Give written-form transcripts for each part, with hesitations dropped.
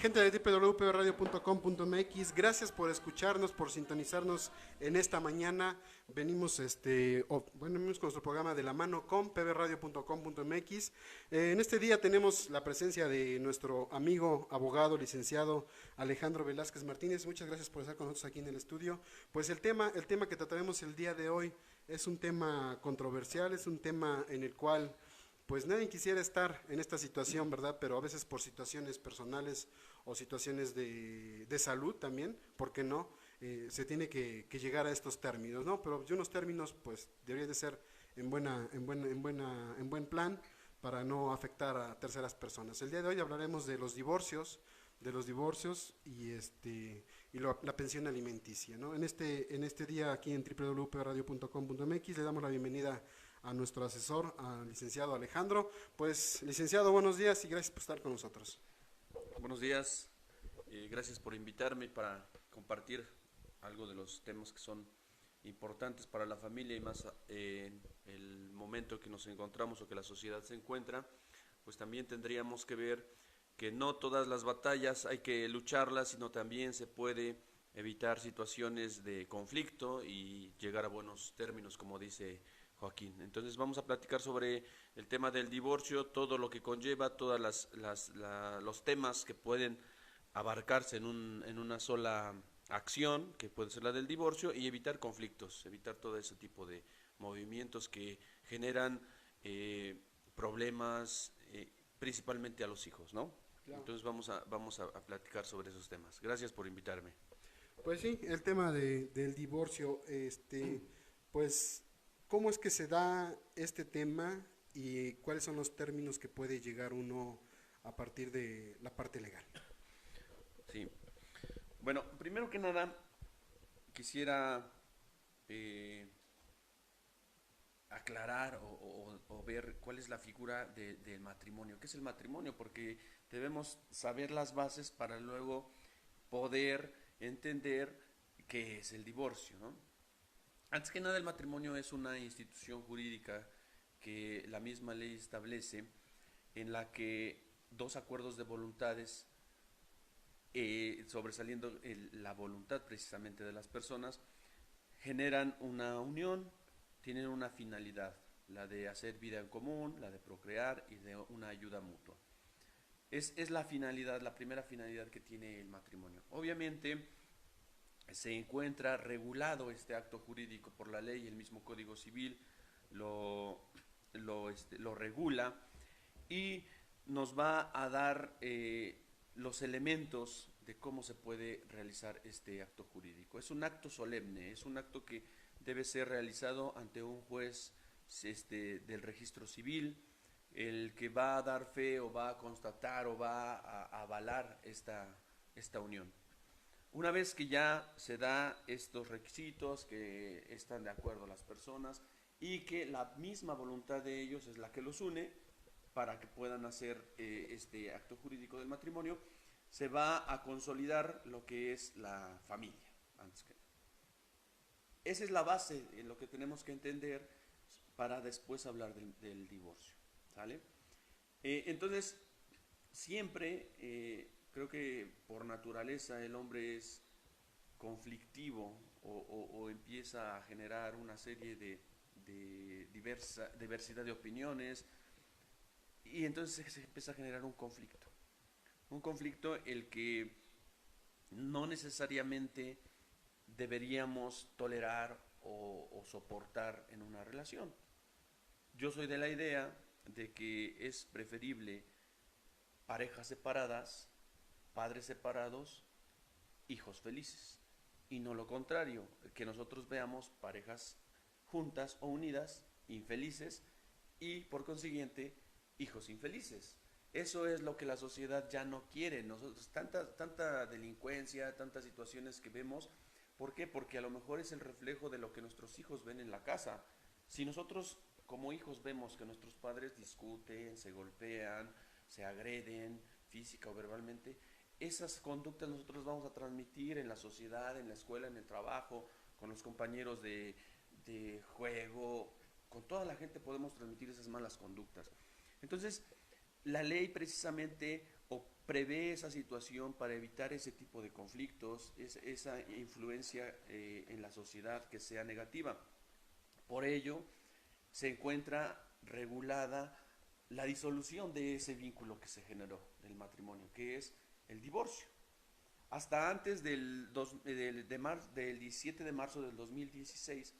Gente de www.radio.com.mx, gracias por escucharnos, por sintonizarnos en esta mañana. Venimos, venimos con nuestro programa de la mano con pbradio.com.mx. En este día tenemos la presencia de nuestro amigo, abogado, licenciado Alejandro Velázquez Martínez. Muchas gracias por estar con nosotros aquí en el estudio. Pues el tema que trataremos el día de hoy es un tema controversial, es un tema en el cual pues nadie quisiera estar en esta situación, ¿verdad? Pero a veces por situaciones personales o situaciones de salud también, ¿por qué no? Se tiene que llegar a estos términos, ¿no? Pero unos términos, pues, deberían de ser en buen plan para no afectar a terceras personas. El día de hoy hablaremos de los divorcios la pensión alimenticia, ¿no? En este día aquí en www.radio.com.mx le damos la bienvenida a nuestro asesor, al licenciado Alejandro. Pues, licenciado, buenos días y gracias por estar con nosotros. Buenos días, gracias por invitarme para compartir algo de los temas que son importantes para la familia y más en el momento que nos encontramos o que la sociedad se encuentra. Pues también tendríamos que ver que no todas las batallas hay que lucharlas, sino también se puede evitar situaciones de conflicto y llegar a buenos términos, como dice Joaquín. Entonces vamos a platicar sobre el tema del divorcio, todo lo que conlleva, todos los temas que pueden abarcarse en una sola acción, que puede ser la del divorcio, y evitar conflictos, evitar todo ese tipo de movimientos que generan problemas, principalmente a los hijos, ¿no? Claro. Entonces vamos a platicar sobre esos temas. Gracias por invitarme. Pues sí, el tema del divorcio, pues, ¿cómo es que se da este tema y cuáles son los términos que puede llegar uno a partir de la parte legal? Sí. Bueno, primero que nada, quisiera eh, aclarar o ver cuál es la figura del matrimonio. ¿Qué es el matrimonio? Porque debemos saber las bases para luego poder entender qué es el divorcio, ¿no? Antes que nada, el matrimonio es una institución jurídica que la misma ley establece en la que dos acuerdos de voluntades, sobresaliendo la voluntad precisamente de las personas, generan una unión, tienen una finalidad, la de hacer vida en común, la de procrear y de una ayuda mutua. Es la finalidad, la primera finalidad que tiene el matrimonio. Obviamente se encuentra regulado este acto jurídico por la ley, el mismo Código Civil lo regula y nos va a dar los elementos de cómo se puede realizar este acto jurídico. Es un acto solemne, es un acto que debe ser realizado ante un juez del registro civil, el que va a dar fe o va a constatar o va a avalar esta unión. Una vez que ya se da estos requisitos, que están de acuerdo las personas y que la misma voluntad de ellos es la que los une para que puedan hacer este acto jurídico del matrimonio, se va a consolidar lo que es la familia. Antes que esa es la base en lo que tenemos que entender para después hablar del divorcio, ¿sale? Entonces, siempre creo que por naturaleza el hombre es conflictivo o empieza a generar una serie de diversidad de opiniones y entonces se empieza a generar un conflicto. Un conflicto el que no necesariamente deberíamos tolerar o soportar en una relación. Yo soy de la idea de que es preferible parejas separadas, padres separados, hijos felices. Y no lo contrario, que nosotros veamos parejas juntas o unidas, infelices, y por consiguiente, hijos infelices. Eso es lo que la sociedad ya no quiere. Nosotros, tanta delincuencia, tantas situaciones que vemos. ¿Por qué? Porque a lo mejor es el reflejo de lo que nuestros hijos ven en la casa. Si nosotros como hijos vemos que nuestros padres discuten, se golpean, se agreden física o verbalmente, esas conductas nosotros las vamos a transmitir en la sociedad, en la escuela, en el trabajo, con los compañeros de juego, con toda la gente podemos transmitir esas malas conductas. Entonces, la ley precisamente prevé esa situación para evitar ese tipo de conflictos, esa influencia en la sociedad que sea negativa. Por ello, se encuentra regulada la disolución de ese vínculo que se generó del matrimonio, que es el divorcio. Hasta antes del 17 de marzo del 2016,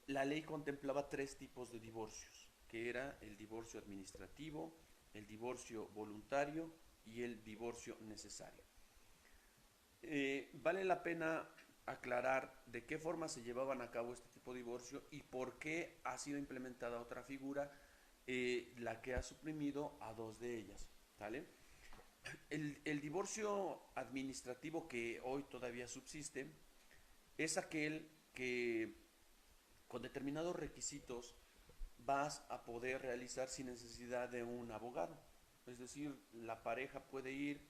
la ley contemplaba tres tipos de divorcios, que era el divorcio administrativo, el divorcio voluntario y el divorcio necesario. Vale la pena aclarar de qué forma se llevaban a cabo este tipo de divorcio y por qué ha sido implementada otra figura, la que ha suprimido a dos de ellas. ¿Vale? El divorcio administrativo que hoy todavía subsiste es aquel que con determinados requisitos vas a poder realizar sin necesidad de un abogado. Es decir, la pareja puede ir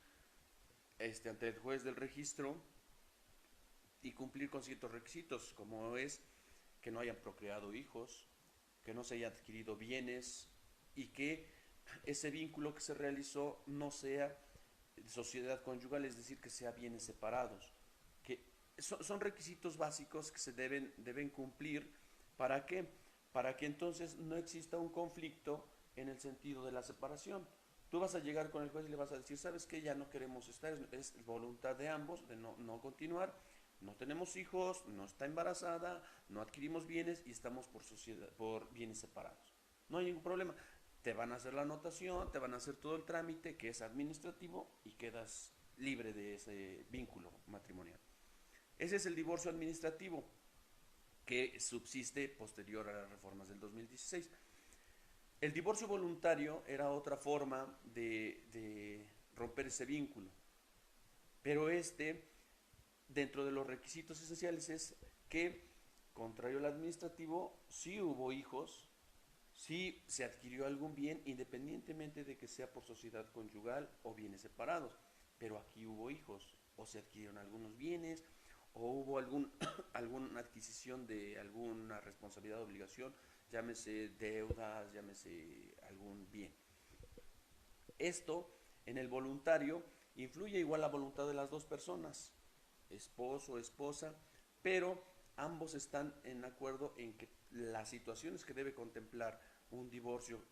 ante el juez del registro y cumplir con ciertos requisitos, como es que no hayan procreado hijos, que no se hayan adquirido bienes y que ese vínculo que se realizó no sea sociedad conyugal, es decir, que sea bienes separados. Que son requisitos básicos que se deben cumplir. ¿Para qué? Para que entonces no exista un conflicto en el sentido de la separación. Tú vas a llegar con el juez y le vas a decir, ¿sabes qué? Ya no queremos estar, es voluntad de ambos de no continuar, no tenemos hijos, no está embarazada, no adquirimos bienes y estamos por bienes separados. No hay ningún problema. Te van a hacer la anotación, te van a hacer todo el trámite que es administrativo y quedas libre de ese vínculo matrimonial. Ese es el divorcio administrativo que subsiste posterior a las reformas del 2016. El divorcio voluntario era otra forma de romper ese vínculo, pero dentro de los requisitos esenciales es que, contrario al administrativo, sí hubo hijos, sí se adquirió algún bien, independientemente de que sea por sociedad conyugal o bienes separados, pero aquí hubo hijos, o se adquirieron algunos bienes, o hubo alguna adquisición de alguna responsabilidad o obligación, llámese deudas, llámese algún bien. Esto, en el voluntario, influye igual la voluntad de las dos personas, esposo, esposa, pero ambos están en acuerdo en que las situaciones que debe contemplar un divorcio,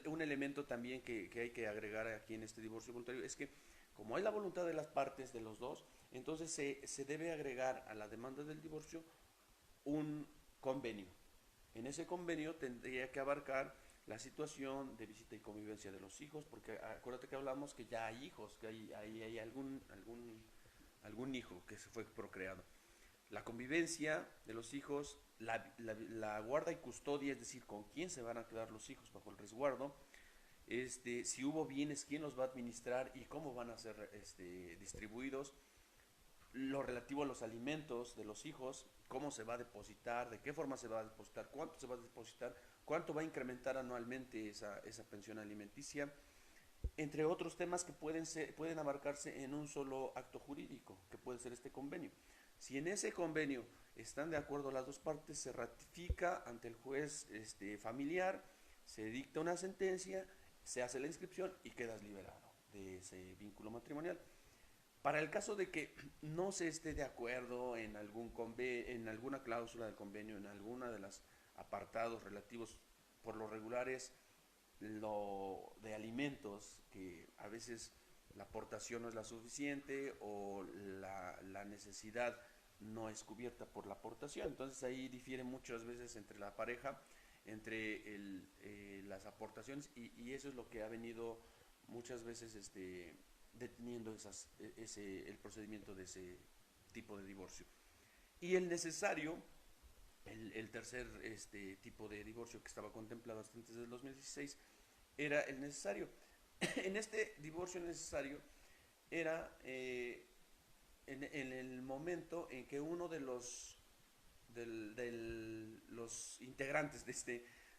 un elemento también que hay que agregar aquí en este divorcio voluntario es que como hay la voluntad de las partes, de los dos, entonces se debe agregar a la demanda del divorcio un convenio. En ese convenio tendría que abarcar la situación de visita y convivencia de los hijos, porque acuérdate que hablamos que ya hay hijos, que hay algún hijo que se fue procreado. La convivencia de los hijos, la guarda y custodia, es decir, con quién se van a quedar los hijos bajo el resguardo, si hubo bienes, quién los va a administrar y cómo van a ser distribuidos, lo relativo a los alimentos de los hijos, cómo se va a depositar, de qué forma se va a depositar, cuánto se va a depositar, cuánto va a incrementar anualmente esa pensión alimenticia, entre otros temas que pueden abarcarse en un solo acto jurídico, que puede ser este convenio. Si en ese convenio están de acuerdo las dos partes, se ratifica ante el juez familiar, se dicta una sentencia, se hace la inscripción y quedas liberado de ese vínculo matrimonial. Para el caso de que no se esté de acuerdo en alguna cláusula del convenio, en alguna de los apartados relativos, por lo regulares, lo de alimentos, que a veces la aportación no es la suficiente o la necesidad no es cubierta por la aportación. Entonces ahí difiere muchas veces entre la pareja, entre las aportaciones y eso es lo que ha venido muchas veces deteniendo el procedimiento de ese tipo de divorcio. Y el necesario, el tercer tipo de divorcio que estaba contemplado hasta antes del 2016, era el necesario. En este divorcio necesario era en el momento en que uno de los los integrantes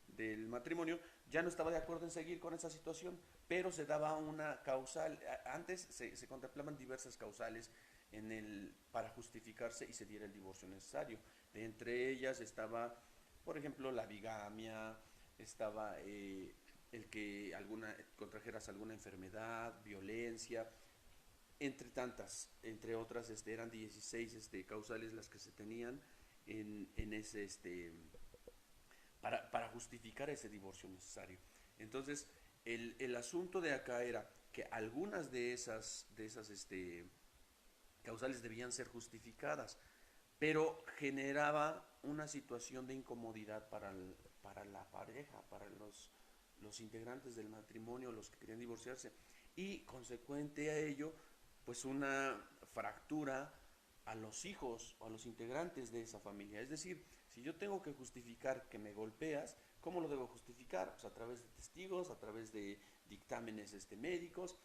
del matrimonio ya no estaba de acuerdo en seguir con esa situación, pero se daba una causal. Antes se contemplaban diversas causales para justificarse y se diera el divorcio necesario. De entre ellas estaba, por ejemplo, la bigamia, estaba el que contrajeras alguna enfermedad, violencia, entre tantas, entre otras, eran 16 causales las que se tenían en ese, para justificar ese divorcio necesario. Entonces, el asunto de acá era que algunas de esas causales debían ser justificadas, pero generaba una situación de incomodidad para la pareja, para los integrantes del matrimonio, los que querían divorciarse, y consecuente a ello, pues una fractura a los hijos o a los integrantes de esa familia. Es decir, si yo tengo que justificar que me golpeas, ¿cómo lo debo justificar? Pues a través de testigos, a través de dictámenes médicos,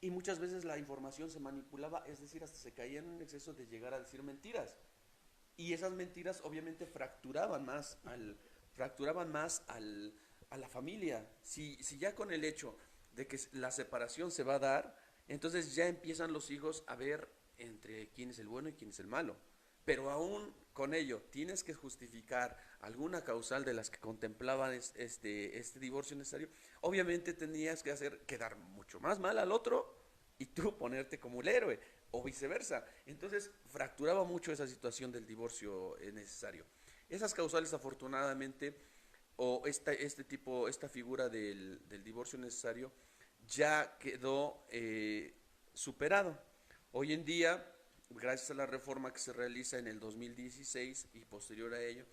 y muchas veces la información se manipulaba, es decir, hasta se caía en un exceso de llegar a decir mentiras. Y esas mentiras obviamente a la familia. Si ya con el hecho de que la separación se va a dar, entonces ya empiezan los hijos a ver entre quién es el bueno y quién es el malo. Pero aún con ello, tienes que justificar alguna causal de las que contemplaban este divorcio necesario. Obviamente tenías que hacer quedar mucho más mal al otro y tú ponerte como el héroe, o viceversa. Entonces fracturaba mucho esa situación del divorcio necesario. Esas causales, afortunadamente, o esta figura del divorcio necesario ya quedó superado. Hoy en día, gracias a la reforma que se realiza en el 2016 y posterior a ello,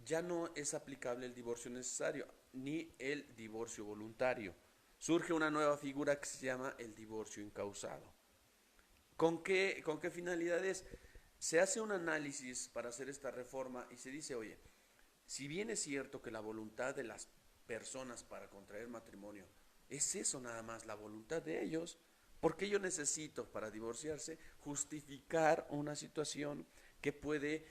ya no es aplicable el divorcio necesario ni el divorcio voluntario. Surge una nueva figura que se llama el divorcio incausado. ¿Con qué finalidades? Se hace un análisis para hacer esta reforma y se dice, oye, si bien es cierto que la voluntad de las personas para contraer matrimonio es eso nada más, la voluntad de ellos, ¿por qué yo necesito para divorciarse justificar una situación que puede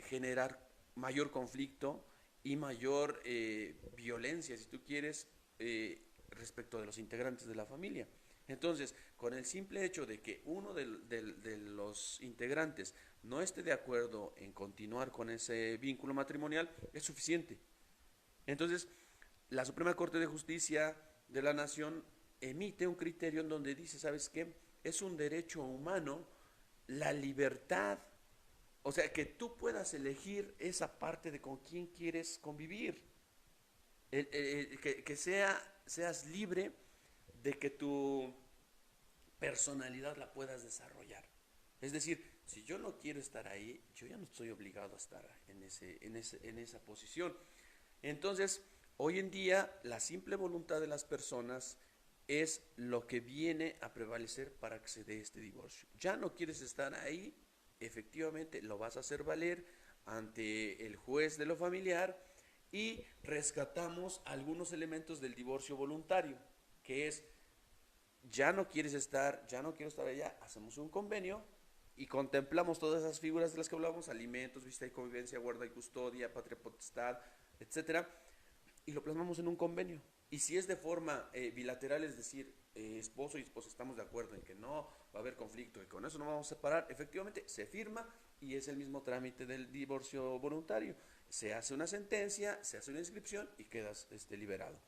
generar mayor conflicto y mayor violencia, si tú quieres, respecto de los integrantes de la familia? Entonces, con el simple hecho de que uno de los integrantes no esté de acuerdo en continuar con ese vínculo matrimonial, es suficiente. Entonces, la Suprema Corte de Justicia de la Nación emite un criterio en donde dice, ¿sabes qué? Es un derecho humano la libertad, o sea, que tú puedas elegir esa parte de con quién quieres convivir, que seas libre de que tu personalidad la puedas desarrollar. Es decir, si yo no quiero estar ahí, yo ya no estoy obligado a estar en esa posición. Entonces, hoy en día, la simple voluntad de las personas es lo que viene a prevalecer para que se dé este divorcio. Ya no quieres estar ahí, efectivamente lo vas a hacer valer ante el juez de lo familiar y rescatamos algunos elementos del divorcio voluntario, que es, ya no quieres estar, ya no quiero estar allá, hacemos un convenio y contemplamos todas esas figuras de las que hablábamos, alimentos, visita y convivencia, guarda y custodia, patria potestad, etcétera, y lo plasmamos en un convenio. Y si es de forma bilateral, es decir, esposo y esposa estamos de acuerdo en que no va a haber conflicto y con eso no vamos a separar, efectivamente se firma y es el mismo trámite del divorcio voluntario. Se hace una sentencia, se hace una inscripción y quedas liberado.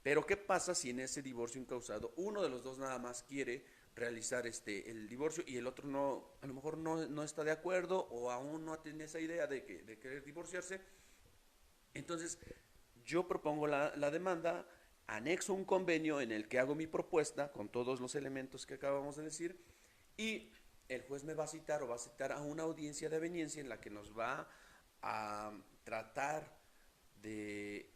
Pero ¿qué pasa si en ese divorcio incausado uno de los dos nada más quiere realizar el divorcio y el otro no, a lo mejor no está de acuerdo o aún no tiene esa idea de querer divorciarse? Entonces yo propongo la demanda, anexo un convenio en el que hago mi propuesta con todos los elementos que acabamos de decir y el juez me va a citar o va a citar a una audiencia de aveniencia en la que nos va a tratar de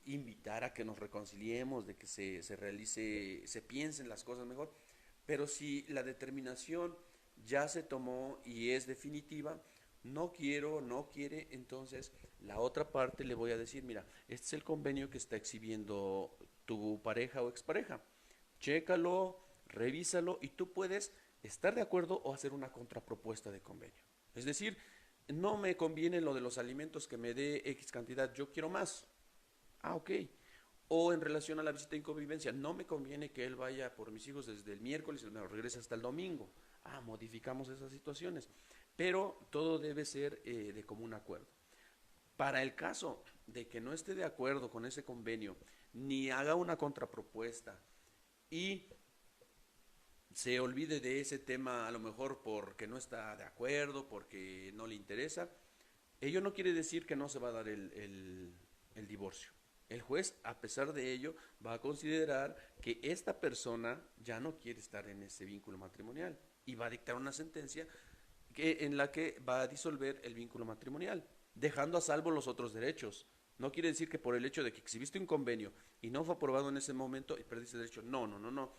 invitar a que nos reconciliemos, de que se piensen las cosas mejor, pero si la determinación ya se tomó y es definitiva, no quiere, entonces la otra parte le voy a decir, mira, este es el convenio que está exhibiendo tu pareja o expareja, chécalo, revísalo y tú puedes estar de acuerdo o hacer una contrapropuesta de convenio. Es decir, no me conviene lo de los alimentos que me dé X cantidad, yo quiero más. Ah, ok. O en relación a la visita en convivencia, no me conviene que él vaya por mis hijos desde el miércoles y me regrese hasta el domingo. Ah, modificamos esas situaciones. Pero todo debe ser de común acuerdo. Para el caso de que no esté de acuerdo con ese convenio, ni haga una contrapropuesta y se olvide de ese tema a lo mejor porque no está de acuerdo, porque no le interesa, ello no quiere decir que no se va a dar el divorcio. El juez, a pesar de ello, va a considerar que esta persona ya no quiere estar en ese vínculo matrimonial y va a dictar una sentencia en la que va a disolver el vínculo matrimonial, dejando a salvo los otros derechos. No quiere decir que por el hecho de que exhibiste un convenio y no fue aprobado en ese momento y perdiste derecho. No, no, no, no.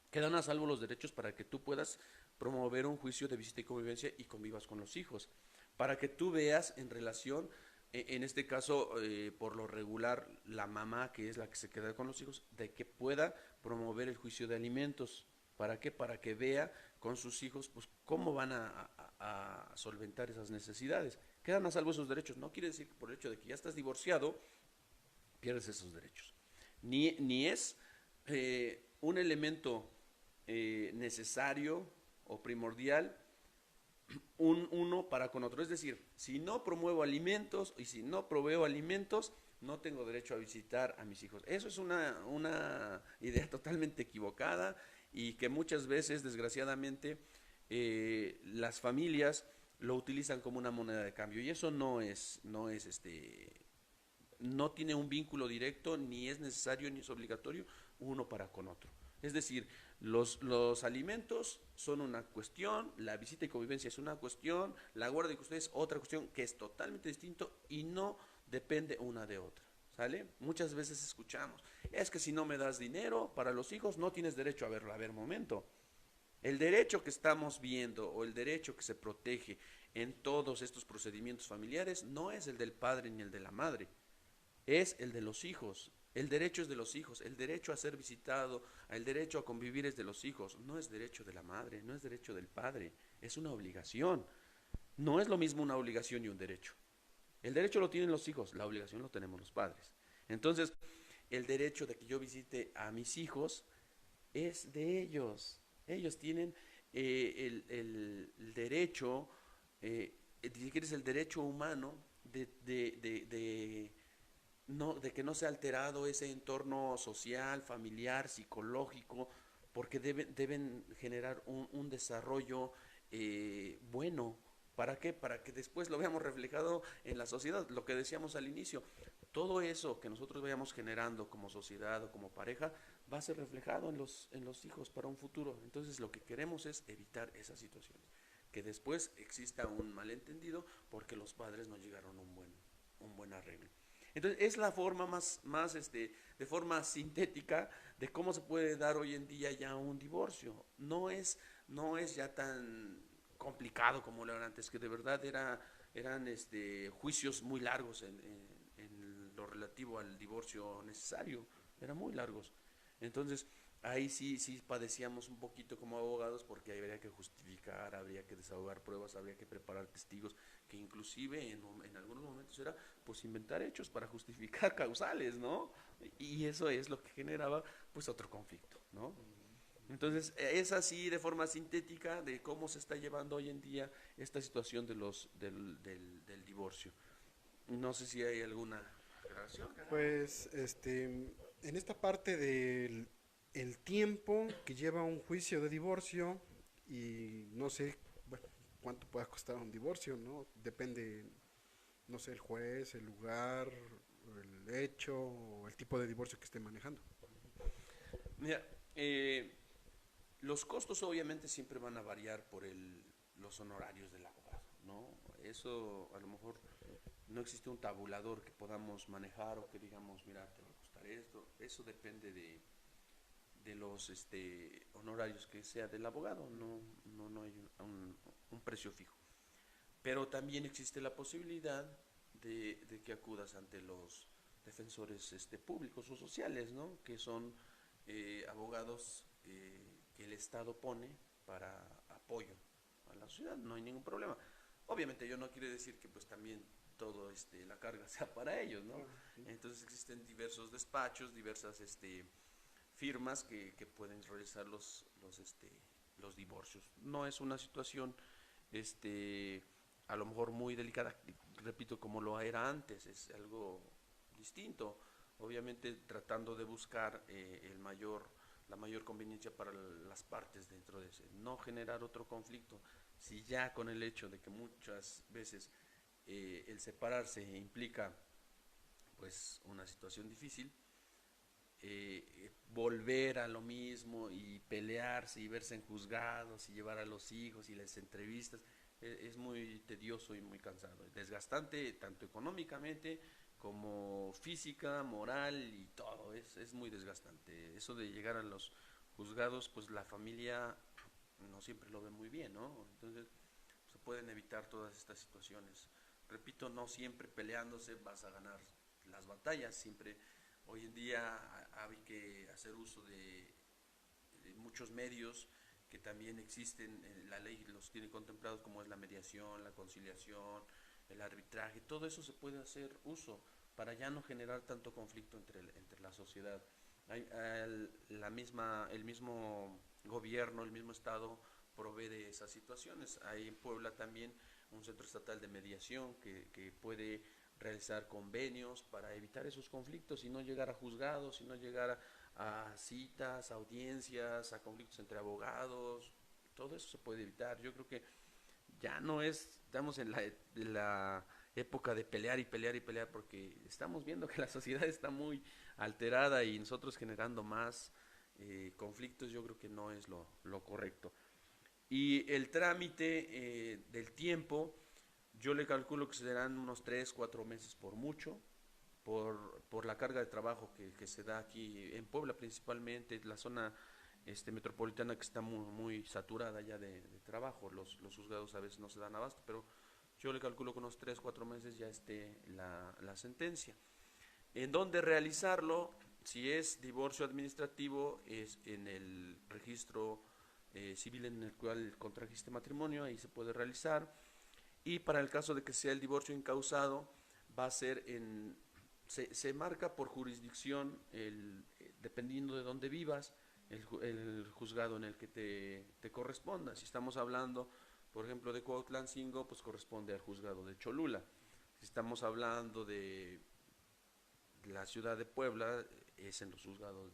Quedan a salvo los derechos para que tú puedas promover un juicio de visita y convivencia y convivas con los hijos. Para que tú veas en relación, en este caso, por lo regular, la mamá, que es la que se queda con los hijos, de que pueda promover el juicio de alimentos. ¿Para qué? Para que vea con sus hijos pues cómo van a solventar esas necesidades. Quedan a salvo esos derechos. No quiere decir que por el hecho de que ya estás divorciado, pierdes esos derechos. Ni es un elemento necesario o primordial uno para con otro. Es decir, si no promuevo alimentos y si no proveo alimentos, no tengo derecho a visitar a mis hijos. Eso es una idea totalmente equivocada y que muchas veces, desgraciadamente, las familias lo utilizan como una moneda de cambio y eso no tiene un vínculo directo, ni es necesario ni es obligatorio uno para con otro. Es decir, los alimentos son una cuestión, la visita y convivencia es una cuestión, la guardia y custodia es otra cuestión que es totalmente distinto y no depende una de otra. ¿Sale? Muchas veces escuchamos, es que si no me das dinero para los hijos no tienes derecho a verlo. A ver, momento. El derecho que estamos viendo o el derecho que se protege en todos estos procedimientos familiares no es el del padre ni el de la madre, es el de los hijos. El derecho es de los hijos, el derecho a ser visitado, el derecho a convivir es de los hijos, no es derecho de la madre, no es derecho del padre, es una obligación. No es lo mismo una obligación y un derecho. El derecho lo tienen los hijos, la obligación lo tenemos los padres. Entonces, el derecho de que yo visite a mis hijos es de ellos. Ellos tienen el derecho, si quieres, el derecho humano de que no sea alterado ese entorno social, familiar, psicológico, porque deben generar un desarrollo bueno. ¿Para qué? Para que después lo veamos reflejado en la sociedad. Lo que decíamos al inicio, todo eso que nosotros vayamos generando como sociedad o como pareja va a ser reflejado en los hijos para un futuro. Entonces lo que queremos es evitar esas situaciones. Que después exista un malentendido porque los padres no llegaron a un buen arreglo. Entonces es la forma de forma sintética de cómo se puede dar hoy en día ya un divorcio. No es ya tan complicado como lo era antes, que de verdad eran juicios muy largos en lo relativo al divorcio necesario, eran muy largos. Entonces, ahí sí padecíamos un poquito como abogados porque habría que justificar, habría que desahogar pruebas, habría que preparar testigos, que inclusive en algunos momentos era pues inventar hechos para justificar causales, ¿no? Y eso es lo que generaba pues otro conflicto, ¿no? Entonces, es así de forma sintética de cómo se está llevando hoy en día esta situación del divorcio. No sé si hay alguna aclaración. Pues, en esta parte del el tiempo que lleva un juicio de divorcio y no sé, bueno, cuánto pueda costar un divorcio, ¿no? Depende, no sé, el juez, el lugar, el hecho o el tipo de divorcio que esté manejando. Mira, los costos obviamente siempre van a variar por los honorarios del abogado, ¿no? Eso a lo mejor no existe un tabulador que podamos manejar o que digamos, mira, te va a costar esto. Eso depende de los honorarios que sea del abogado, no hay un precio fijo. Pero también existe la posibilidad de que acudas ante los defensores públicos o sociales, ¿no? Que son abogados que el Estado pone para apoyo a la sociedad, no hay ningún problema. Obviamente ello no quiere decir que pues también todo la carga sea para ellos, ¿no? Claro, sí. Entonces existen diversos despachos, diversas firmas que pueden realizar los divorcios. No es una situación a lo mejor muy delicada. repito, como lo era antes, es algo distinto, obviamente tratando de buscar la mayor conveniencia para las partes dentro de ese, no generar otro conflicto, si ya con el hecho de que muchas veces el separarse implica pues una situación difícil, volver a lo mismo y pelearse y verse en juzgados y llevar a los hijos y las entrevistas, es muy tedioso y muy cansado, desgastante tanto económicamente como física, moral y todo, es muy desgastante. Eso de llegar a los juzgados, pues la familia no siempre lo ve muy bien, ¿no? Entonces se pueden evitar todas estas situaciones. Repito, no siempre peleándose vas a ganar las batallas, siempre hoy en día hay que hacer uso de muchos medios que también existen, la ley los tiene contemplados, como es la mediación, la conciliación, el arbitraje, todo eso se puede hacer uso para ya no generar tanto conflicto entre la sociedad. El mismo gobierno, el mismo Estado provee de esas situaciones. Hay en Puebla también un centro estatal de mediación que puede realizar convenios para evitar esos conflictos y no llegar a juzgados, y no llegar a citas, a audiencias, a conflictos entre abogados. Todo eso se puede evitar. Yo creo que ya no estamos en la época de pelear y pelear y pelear, porque estamos viendo que la sociedad está muy alterada y nosotros generando más conflictos. Yo creo que no es lo correcto. Y el trámite del tiempo, yo le calculo que serán unos 3 4 meses por mucho, por la carga de trabajo que se da aquí en Puebla, principalmente la zona metropolitana, que está muy saturada ya de trabajo. Los juzgados a veces no se dan abasto, pero yo le calculo que unos 3 4 meses ya esté la sentencia. ¿En dónde realizarlo? Si es divorcio administrativo, es en el registro civil en el cual contrajiste matrimonio, ahí se puede realizar. Y para el caso de que sea el divorcio incausado, va a ser se marca por jurisdicción, dependiendo de dónde vivas, el juzgado en el que te corresponda. Si estamos hablando, por ejemplo, de Cuautlancingo, pues corresponde al juzgado de Cholula. Si estamos hablando de la ciudad de Puebla, es en los juzgados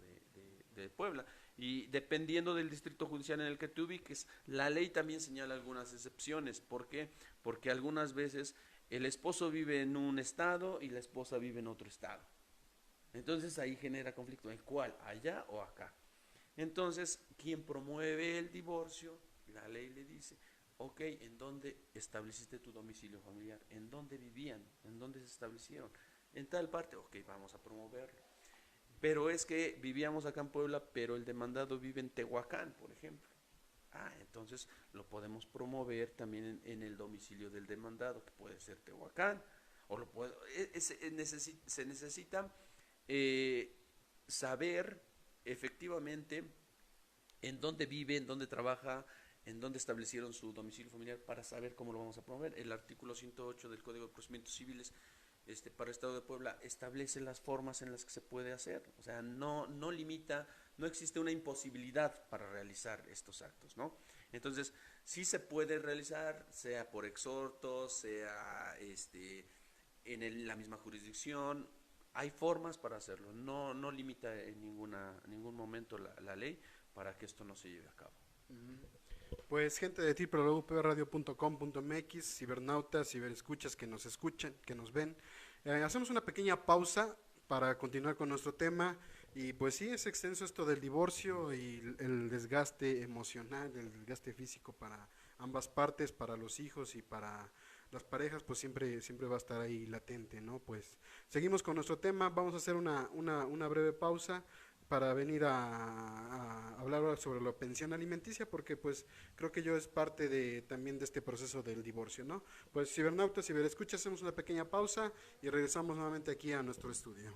de Puebla. Y dependiendo del distrito judicial en el que te ubiques, la ley también señala algunas excepciones. ¿Por qué? Porque algunas veces el esposo vive en un estado y la esposa vive en otro estado. Entonces ahí genera conflicto. ¿En cuál? ¿Allá o acá? Entonces, quien promueve el divorcio, la ley le dice, ok, ¿en dónde estableciste tu domicilio familiar? ¿En dónde vivían? ¿En dónde se establecieron? En tal parte, ok, vamos a promoverlo. Pero es que vivíamos acá en Puebla, pero el demandado vive en Tehuacán, por ejemplo. Entonces lo podemos promover también en el domicilio del demandado, que puede ser Tehuacán, o se necesita eh, saber efectivamente en dónde vive, en dónde trabaja, en dónde establecieron su domicilio familiar, para saber cómo lo vamos a promover. El artículo 108 del Código de Procedimientos Civiles para el Estado de Puebla establece las formas en las que se puede hacer. O sea, no limita, no existe una imposibilidad para realizar estos actos, ¿no? Entonces, sí se puede realizar, sea por exhorto, sea en la misma jurisdicción. Hay formas para hacerlo. No limita en ningún momento la ley para que esto no se lleve a cabo. Pues gente de www.radio.com.mx, cibernautas, ciberescuchas que nos escuchan, que nos ven, hacemos una pequeña pausa para continuar con nuestro tema. Y pues sí, es extenso esto del divorcio y el desgaste emocional, el desgaste físico para ambas partes, para los hijos y para las parejas, pues siempre va a estar ahí latente, ¿no? Pues seguimos con nuestro tema, vamos a hacer una breve pausa para venir a hablar sobre la pensión alimenticia, porque pues creo que yo es parte también de este proceso del divorcio, ¿no? Pues cibernautas, ciberescuchas, hacemos una pequeña pausa y regresamos nuevamente aquí a nuestro estudio.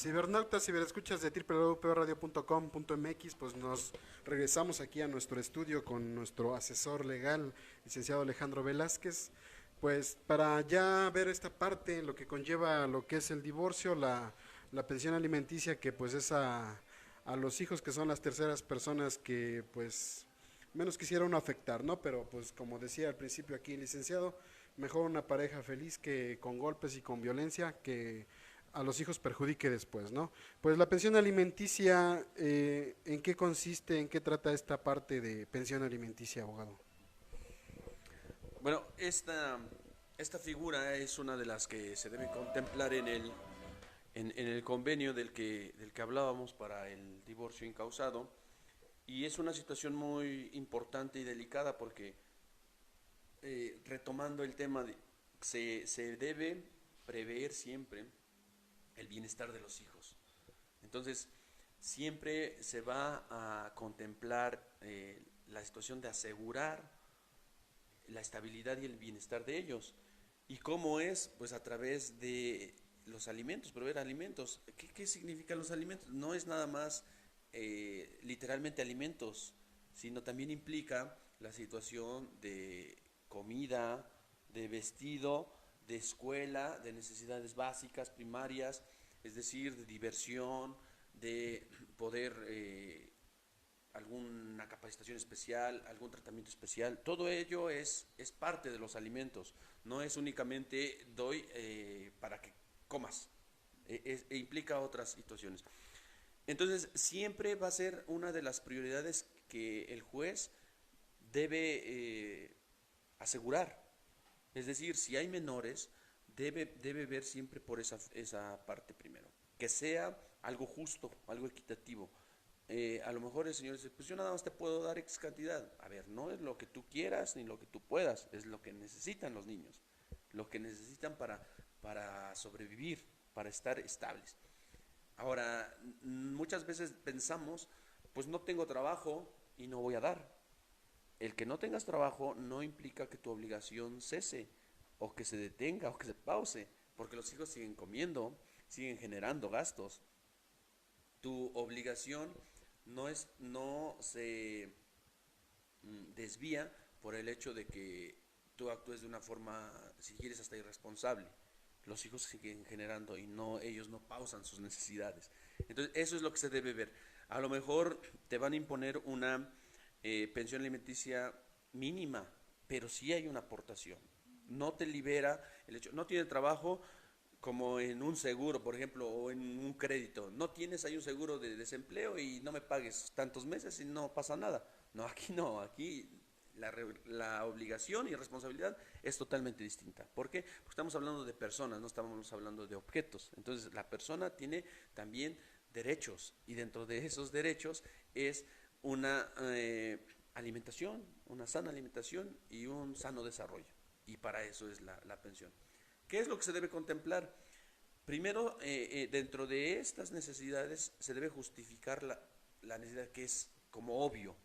Cibernautas, ciberescuchas de www.radio.com.mx, pues nos regresamos aquí a nuestro estudio con nuestro asesor legal, licenciado Alejandro Velázquez, pues para ya ver esta parte, lo que conlleva lo que es el divorcio, la pensión alimenticia, que pues es a los hijos, que son las terceras personas que pues menos quisiera uno afectar, ¿no? Pero pues como decía al principio aquí el licenciado, mejor una pareja feliz que con golpes y con violencia, que a los hijos perjudique después, ¿no? Pues la pensión alimenticia, ¿en qué consiste, en qué trata esta parte de pensión alimenticia, abogado? Bueno, esta figura es una de las que se debe contemplar en el convenio del que hablábamos para el divorcio incausado, y es una situación muy importante y delicada porque, retomando el tema, se debe prever siempre el bienestar de los hijos. Entonces, siempre se va a contemplar la situación de asegurar la estabilidad y el bienestar de ellos. ¿Y cómo es? Pues a través de los alimentos, proveer alimentos. ¿Qué significan los alimentos? No es nada más literalmente alimentos, sino también implica la situación de comida, de vestido, de escuela, de necesidades básicas, primarias, es decir, de diversión, de poder alguna capacitación especial, algún tratamiento especial. Todo ello es parte de los alimentos. No es únicamente doy para que comas, implica otras situaciones. Entonces, siempre va a ser una de las prioridades que el juez debe asegurar. Es decir, si hay menores, debe ver siempre por esa parte primero. Que sea algo justo, algo equitativo. A lo mejor el señor dice, pues yo nada más te puedo dar X cantidad. A ver, no es lo que tú quieras ni lo que tú puedas, es lo que necesitan los niños. Lo que necesitan para sobrevivir, para estar estables. Ahora, muchas veces pensamos, pues no tengo trabajo y no voy a dar. El que no tengas trabajo no implica que tu obligación cese, o que se detenga, o que se pause, porque los hijos siguen comiendo, siguen generando gastos. Tu obligación no se desvía por el hecho de que tú actúes de una forma, si quieres, hasta irresponsable. Los hijos siguen generando y ellos no pausan sus necesidades. Entonces, eso es lo que se debe ver. A lo mejor te van a imponer una pensión alimenticia mínima, pero sí hay una aportación. No te libera el hecho, no tiene trabajo, como en un seguro, por ejemplo, o en un crédito. No tienes ahí un seguro de desempleo y no me pagues tantos meses y no pasa nada. No, aquí no, aquí la obligación y responsabilidad es totalmente distinta. ¿Por qué? Porque estamos hablando de personas, no estamos hablando de objetos. Entonces, la persona tiene también derechos, y dentro de esos derechos es una alimentación, una sana alimentación y un sano desarrollo. Y para eso es la pensión. ¿Qué es lo que se debe contemplar? Primero, dentro de estas necesidades se debe justificar la necesidad, que es como obvio.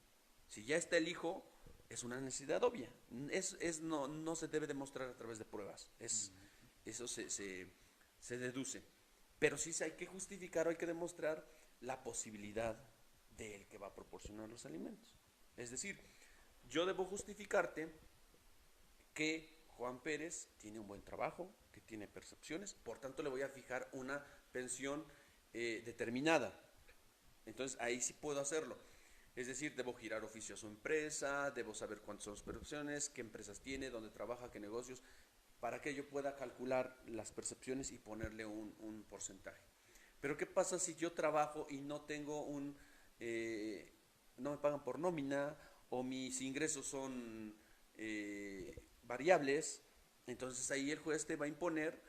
Si ya está el hijo, es una necesidad obvia. No se debe demostrar a través de pruebas. Eso se deduce. Pero sí hay que justificar o hay que demostrar la posibilidad del que va a proporcionar los alimentos. Es decir, yo debo justificarte que Juan Pérez tiene un buen trabajo, que tiene percepciones, por tanto le voy a fijar una pensión determinada. Entonces ahí sí puedo hacerlo. Es decir, debo girar oficio a su empresa, debo saber cuántas son sus percepciones, qué empresas tiene, dónde trabaja, qué negocios, para que yo pueda calcular las percepciones y ponerle un porcentaje. Pero ¿qué pasa si yo trabajo y no tengo no me pagan por nómina, o mis ingresos son variables? Entonces ahí el juez te va a imponer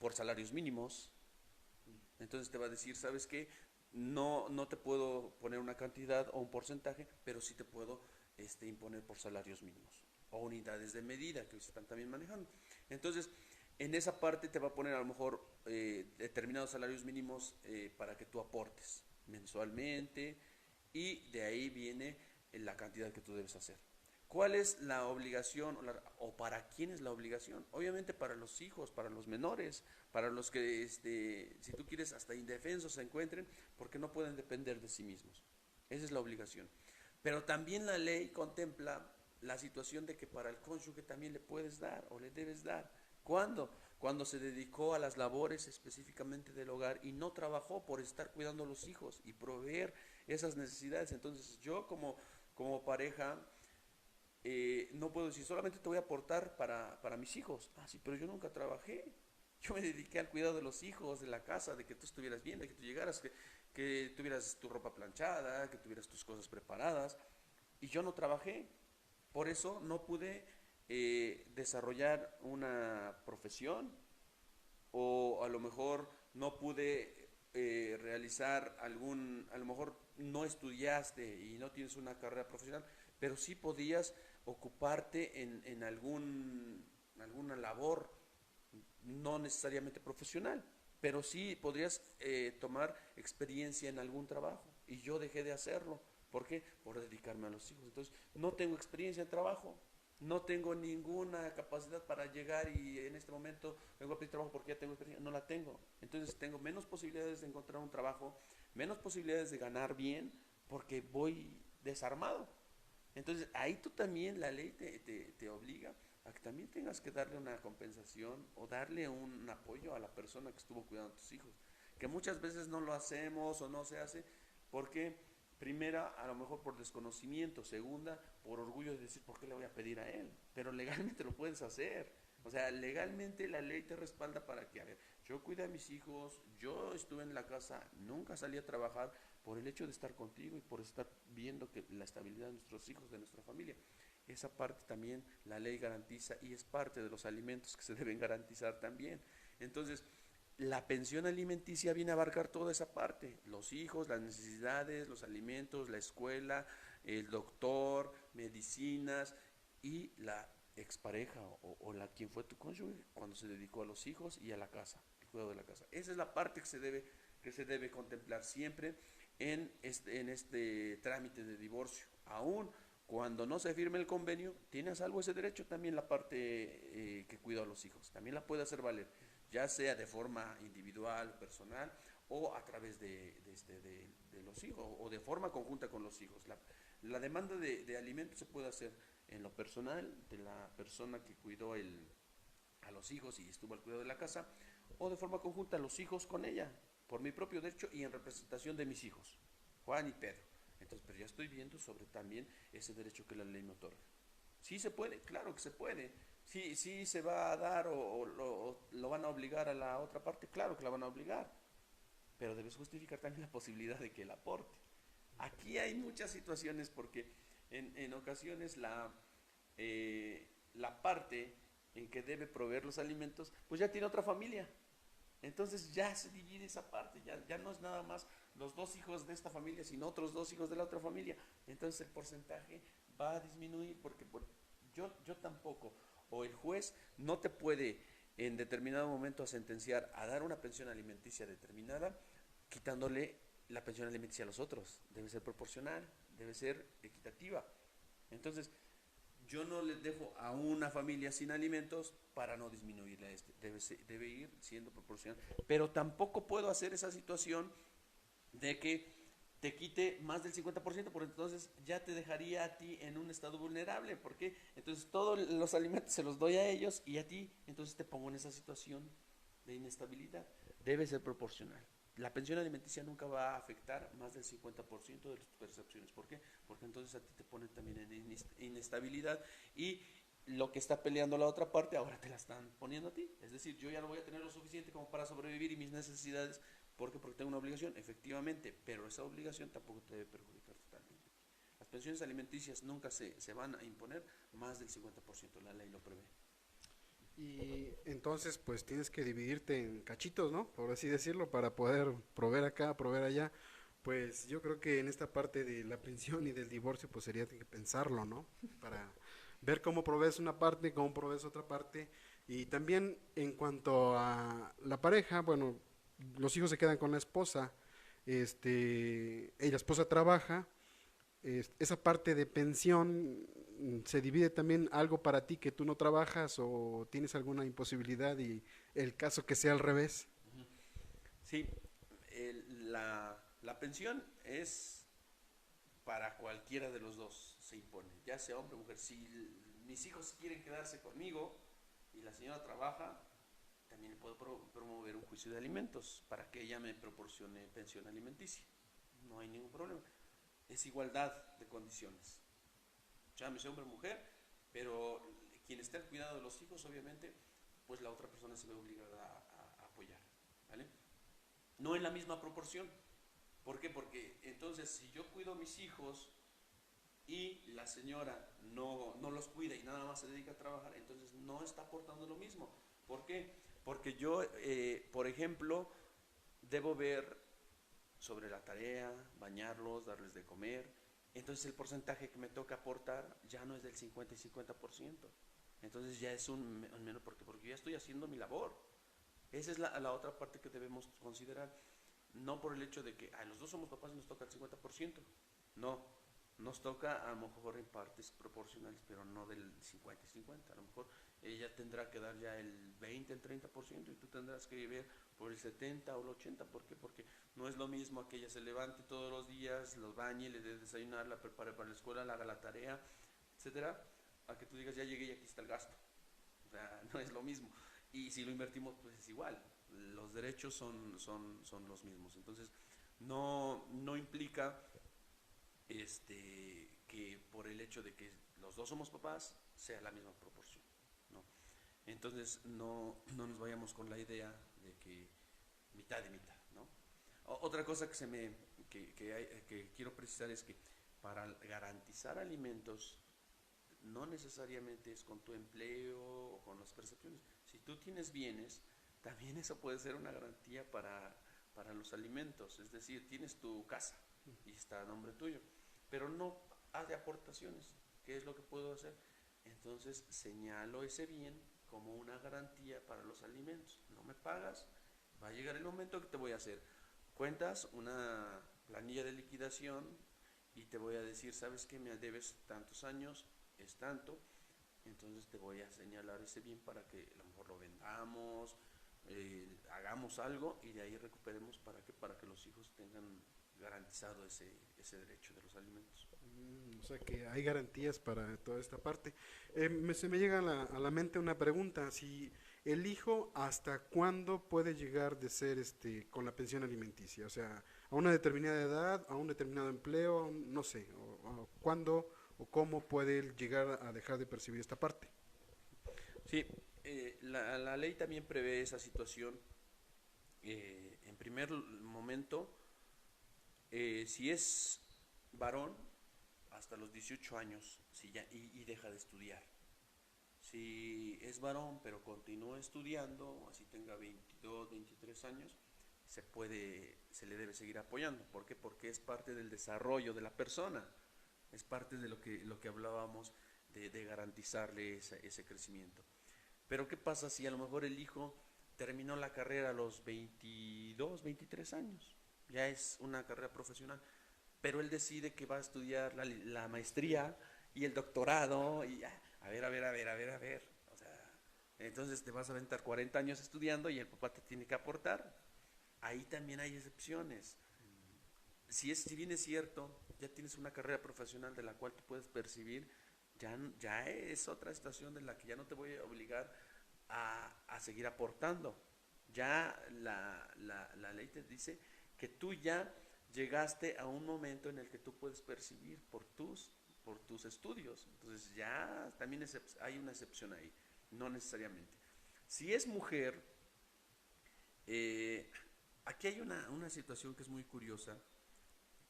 por salarios mínimos. Entonces te va a decir, ¿sabes qué? No te puedo poner una cantidad o un porcentaje, pero sí te puedo imponer por salarios mínimos o unidades de medida que se están también manejando. Entonces, en esa parte te va a poner a lo mejor determinados salarios mínimos para que tú aportes mensualmente, y de ahí viene la cantidad que tú debes hacer. ¿Cuál es la obligación o para quién es la obligación? Obviamente para los hijos, para los menores, para los que, si tú quieres, hasta indefensos se encuentren porque no pueden depender de sí mismos. Esa es la obligación. Pero también la ley contempla la situación de que para el cónyuge también le puedes dar o le debes dar. ¿Cuándo? Cuando se dedicó a las labores específicamente del hogar y no trabajó por estar cuidando a los hijos y proveer esas necesidades. Entonces yo como pareja no puedo decir solamente te voy a aportar para mis hijos. Ah, sí, pero yo nunca trabajé. Yo me dediqué al cuidado de los hijos, de la casa, de que tú estuvieras bien, de que tú llegaras, que tuvieras tu ropa planchada, que tuvieras tus cosas preparadas. Y yo no trabajé. Por eso no pude desarrollar una profesión o a lo mejor no pude realizar a lo mejor no estudiaste y no tienes una carrera profesional, pero sí podías ocuparte en alguna labor, no necesariamente profesional, pero sí podrías tomar experiencia en algún trabajo. Y yo dejé de hacerlo. ¿Por qué? Por dedicarme a los hijos. Entonces, no tengo experiencia en trabajo, no tengo ninguna capacidad para llegar y en este momento vengo a pedir trabajo porque ya tengo experiencia. No la tengo. Entonces, tengo menos posibilidades de encontrar un trabajo, menos posibilidades de ganar bien porque voy desarmado. Entonces, ahí tú también, la ley te obliga a que también tengas que darle una compensación o darle un apoyo a la persona que estuvo cuidando a tus hijos. Que muchas veces no lo hacemos o no se hace porque, primera, a lo mejor por desconocimiento, segunda, por orgullo de decir, ¿por qué le voy a pedir a él? Pero legalmente lo puedes hacer. O sea, legalmente la ley te respalda para que, a ver, yo cuidé a mis hijos, yo estuve en la casa, nunca salí a trabajar por el hecho de estar contigo y por estar viendo que la estabilidad de nuestros hijos, de nuestra familia. Esa parte también la ley garantiza y es parte de los alimentos que se deben garantizar también. Entonces, la pensión alimenticia viene a abarcar toda esa parte, los hijos, las necesidades, los alimentos, la escuela, el doctor, medicinas y la expareja o la quien fue tu cónyuge cuando se dedicó a los hijos y a la casa, el cuidado de la casa. Esa es la parte que se debe contemplar siempre en este trámite de divorcio. Aún cuando no se firme el convenio, tiene a salvo ese derecho también la parte que cuida a los hijos. También la puede hacer valer, ya sea de forma individual, personal, o a través de los hijos, o de forma conjunta con los hijos. La demanda de alimentos se puede hacer en lo personal, de la persona que cuidó a los hijos y estuvo al cuidado de la casa, o de forma conjunta los hijos con ella, por mi propio derecho y en representación de mis hijos, Juan y Pedro. Entonces, pero ya estoy viendo sobre también ese derecho que la ley me otorga. Sí se puede, claro que se puede. Sí, sí se va a dar o lo van a obligar a la otra parte, claro que la van a obligar. Pero debes justificar también la posibilidad de que él aporte. Aquí hay muchas situaciones porque en ocasiones la parte en que debe proveer los alimentos, pues ya tiene otra familia. Entonces ya se divide esa parte, ya no es nada más los dos hijos de esta familia, sino otros dos hijos de la otra familia. Entonces el porcentaje va a disminuir porque yo tampoco, o el juez no te puede en determinado momento a sentenciar a dar una pensión alimenticia determinada, quitándole la pensión alimenticia a los otros. Debe ser proporcional, debe ser equitativa. Entonces, yo no les dejo a una familia sin alimentos para no disminuirle a este. Debe ir siendo proporcional. Pero tampoco puedo hacer esa situación de que te quite más del 50%, porque entonces ya te dejaría a ti en un estado vulnerable. ¿Por qué? Entonces todos los alimentos se los doy a ellos y a ti, entonces te pongo en esa situación de inestabilidad. Debe ser proporcional. La pensión alimenticia nunca va a afectar más del 50% de tus percepciones. ¿Por qué? Porque entonces a ti te ponen también en inestabilidad y lo que está peleando la otra parte ahora te la están poniendo a ti. Es decir, yo ya no voy a tener lo suficiente como para sobrevivir y mis necesidades. ¿Por qué? Porque tengo una obligación, efectivamente, pero esa obligación tampoco te debe perjudicar totalmente. Las pensiones alimenticias nunca se van a imponer más del 50%, la ley lo prevé. Y entonces pues tienes que dividirte en cachitos, ¿no? Por así decirlo, para poder proveer acá, proveer allá. Pues yo creo que en esta parte de la pensión y del divorcio pues sería que pensarlo, ¿no? Para ver cómo provees una parte, cómo provees otra parte. Y también en cuanto a la pareja, bueno, los hijos se quedan con la esposa, la esposa trabaja, esa parte de pensión, ¿se divide también algo para ti que tú no trabajas o tienes alguna imposibilidad y el caso que sea al revés? Ujú. Sí, la pensión es para cualquiera de los dos, se impone, ya sea hombre o mujer. Si mis hijos quieren quedarse conmigo y la señora trabaja, también le puedo promover un juicio de alimentos para que ella me proporcione pensión alimenticia. No hay ningún problema. Es igualdad de condiciones. Llámese hombre o mujer, pero quien esté al cuidado de los hijos, obviamente, pues la otra persona se ve obligada a apoyar. ¿Vale? No en la misma proporción. ¿Por qué? Porque entonces si yo cuido a mis hijos y la señora no los cuida y nada más se dedica a trabajar, entonces no está aportando lo mismo. ¿Por qué? Porque yo, por ejemplo, debo ver sobre la tarea, bañarlos, darles de comer. Entonces el porcentaje que me toca aportar ya no es del 50 y 50%. Entonces ya es un menos, porque ya estoy haciendo mi labor. Esa es la otra parte que debemos considerar. No por el hecho de que los dos somos papás y nos toca el 50%. No, nos toca a lo mejor en partes proporcionales, pero no del 50 y 50. A lo mejor ella tendrá que dar ya el 20, el 30% y tú tendrás que ver por el 70 o el 80%. ¿Por qué? Porque no es lo mismo que ella se levante todos los días, los bañe, le dé desayunar, la prepare para la escuela, la haga la tarea, etcétera, a que tú digas ya llegué y aquí está el gasto. O sea, no es lo mismo. Y si lo invertimos, pues es igual. Los derechos son los mismos. Entonces, no implica que por el hecho de que los dos somos papás sea la misma proporción. ¿No? Entonces, no nos vayamos con la idea de que mitad y mitad. ¿No? Otra cosa que quiero precisar es que para garantizar alimentos no necesariamente es con tu empleo o con las percepciones. Si tú tienes bienes, también eso puede ser una garantía para los alimentos. Es decir, tienes tu casa y está a nombre tuyo, pero no hace aportaciones. ¿Qué es lo que puedo hacer? Entonces señalo ese bien como una garantía para los alimentos. No me pagas, va a llegar el momento que te voy a hacer cuentas, una planilla de liquidación y te voy a decir, ¿sabes qué? Me debes tantos años, es tanto, entonces te voy a señalar ese bien para que a lo mejor lo vendamos, hagamos algo y de ahí recuperemos para que los hijos tengan garantizado ese derecho de los alimentos. O sea que hay garantías para toda esta parte. Se me llega a la mente una pregunta, si el hijo hasta cuándo puede llegar de ser con la pensión alimenticia, o sea, a una determinada edad, a un determinado empleo, no sé, o cuándo o cómo puede él llegar a dejar de percibir esta parte. Sí, la ley también prevé esa situación. En primer momento, si es varón, hasta los 18 años si ya, y deja de estudiar. Si es varón pero continúa estudiando, así tenga 22, 23 años, se le debe seguir apoyando. ¿Por qué? Porque es parte del desarrollo de la persona, es parte de lo que hablábamos de garantizarle ese crecimiento. Pero ¿qué pasa si a lo mejor el hijo terminó la carrera a los 22, 23 años? Ya es una carrera profesional, pero él decide que va a estudiar la maestría y el doctorado y a ver, a ver, a ver, a ver, a ver. O sea, entonces te vas a aventar 40 años estudiando y el papá te tiene que aportar. Ahí también hay excepciones. Si bien es cierto, ya tienes una carrera profesional de la cual tú puedes percibir, ya es otra estación de la que ya no te voy a obligar a seguir aportando. Ya la ley te dice que tú ya llegaste a un momento en el que tú puedes percibir por tus estudios. Entonces ya también hay una excepción ahí, no necesariamente. Si es mujer, eh, aquí hay una situación que es muy curiosa,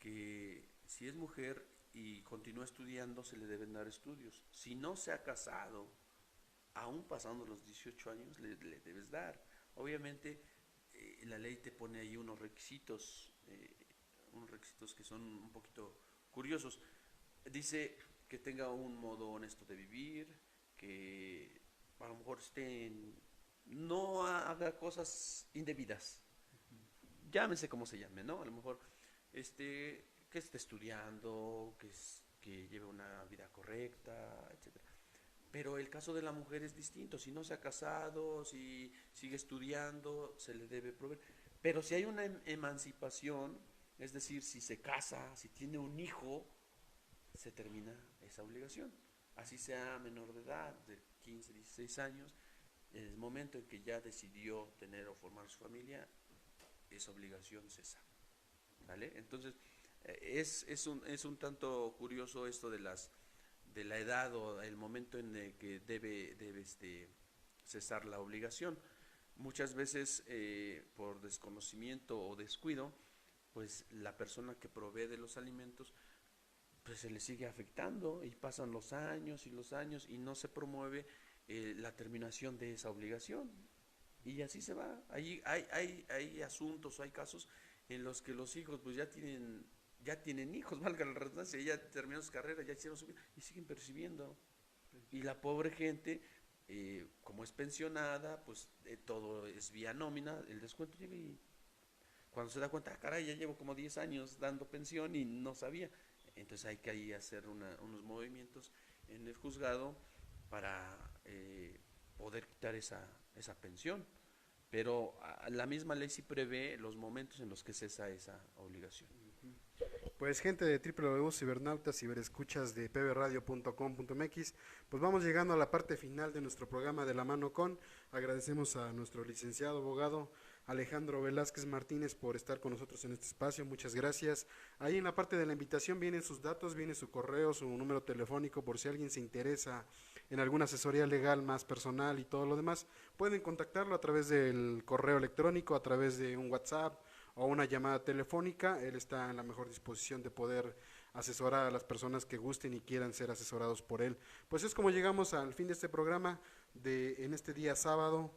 que si es mujer y continúa estudiando, se le deben dar estudios. Si no se ha casado, aún pasando los 18 años, le debes dar. Obviamente, la ley te pone ahí unos requisitos que son un poquito curiosos. Dice que tenga un modo honesto de vivir, que a lo mejor no haga cosas indebidas, llámese como se llame, ¿no? A lo mejor que que esté estudiando, que lleve una vida correcta, etcétera. Pero el caso de la mujer es distinto. Si no se ha casado, si sigue estudiando, se le debe proveer. Pero si hay una emancipación, es decir, si se casa, si tiene un hijo, se termina esa obligación. Así sea menor de edad, de 15, 16 años, en el momento en que ya decidió tener o formar su familia, esa obligación cesa. ¿Vale? Entonces, es un tanto curioso esto de la edad o el momento en el que debe cesar la obligación. Muchas veces, por desconocimiento o descuido, pues la persona que provee de los alimentos pues se le sigue afectando y pasan los años y no se promueve la terminación de esa obligación. Y así se va. Hay asuntos, hay casos en los que los hijos pues ya tienen hijos, valga la redundancia, ya terminaron su carrera, ya hicieron su vida y siguen percibiendo. Y la pobre gente, como es pensionada, pues todo es vía nómina, el descuento llega y cuando se da cuenta, caray, ya llevo como 10 años dando pensión y no sabía. Entonces hay que ahí hacer unos movimientos en el juzgado para poder quitar esa pensión. Pero la misma ley sí prevé los momentos en los que cesa esa obligación. Pues gente de www.cibernautas, ciberescuchas de pbradio.com.mx, pues vamos llegando a la parte final de nuestro programa de la mano con. Agradecemos a nuestro licenciado abogado Alejandro Velázquez Martínez por estar con nosotros en este espacio, muchas gracias. Ahí en la parte de la invitación vienen sus datos, viene su correo, su número telefónico, por si alguien se interesa en alguna asesoría legal más personal y todo lo demás, pueden contactarlo a través del correo electrónico, a través de un WhatsApp o una llamada telefónica. Él está en la mejor disposición de poder asesorar a las personas que gusten y quieran ser asesorados por él. Pues es como llegamos al fin de este programa en este día sábado.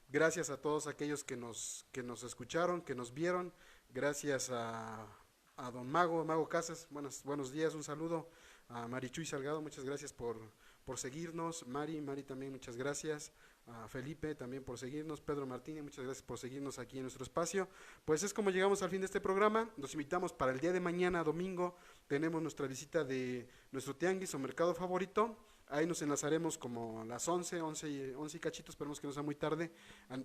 Gracias a todos aquellos que nos escucharon, que nos vieron. Gracias a don Mago Casas, buenos días, un saludo. A Marichuy Salgado, muchas gracias por seguirnos. Mari también, muchas gracias. A Felipe también por seguirnos. Pedro Martínez, muchas gracias por seguirnos aquí en nuestro espacio. Pues es como llegamos al fin de este programa. Los invitamos para el día de mañana, domingo. Tenemos nuestra visita de nuestro tianguis o mercado favorito. Ahí nos enlazaremos como a las 11 y cachitos, esperemos que no sea muy tarde,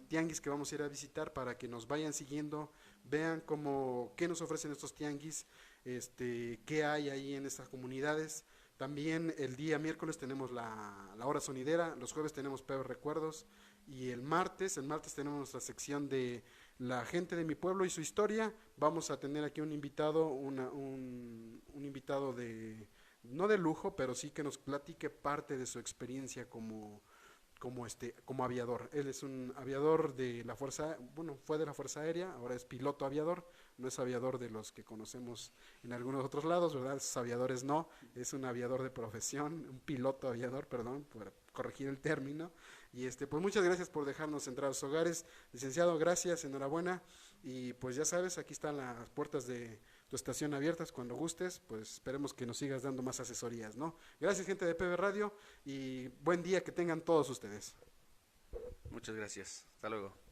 tianguis que vamos a ir a visitar para que nos vayan siguiendo, vean qué nos ofrecen estos tianguis, qué hay ahí en estas comunidades. También el día miércoles tenemos la hora sonidera, los jueves tenemos Peor Recuerdos y el martes tenemos nuestra sección de la gente de mi pueblo y su historia. Vamos a tener aquí un invitado, un invitado no de lujo, pero sí que nos platique parte de su experiencia como aviador. Él es un aviador de la Fuerza, fue de la Fuerza Aérea, ahora es piloto aviador, no es aviador de los que conocemos en algunos otros lados, ¿verdad? Esos aviadores no, es un aviador de profesión, un piloto aviador, perdón, por corregir el término. Y pues muchas gracias por dejarnos entrar a sus hogares. Licenciado, gracias, enhorabuena. Y pues ya sabes, aquí están las puertas de tu estación abiertas cuando gustes, pues esperemos que nos sigas dando más asesorías, ¿no? Gracias, gente de PB Radio, y buen día que tengan todos ustedes. Muchas gracias. Hasta luego.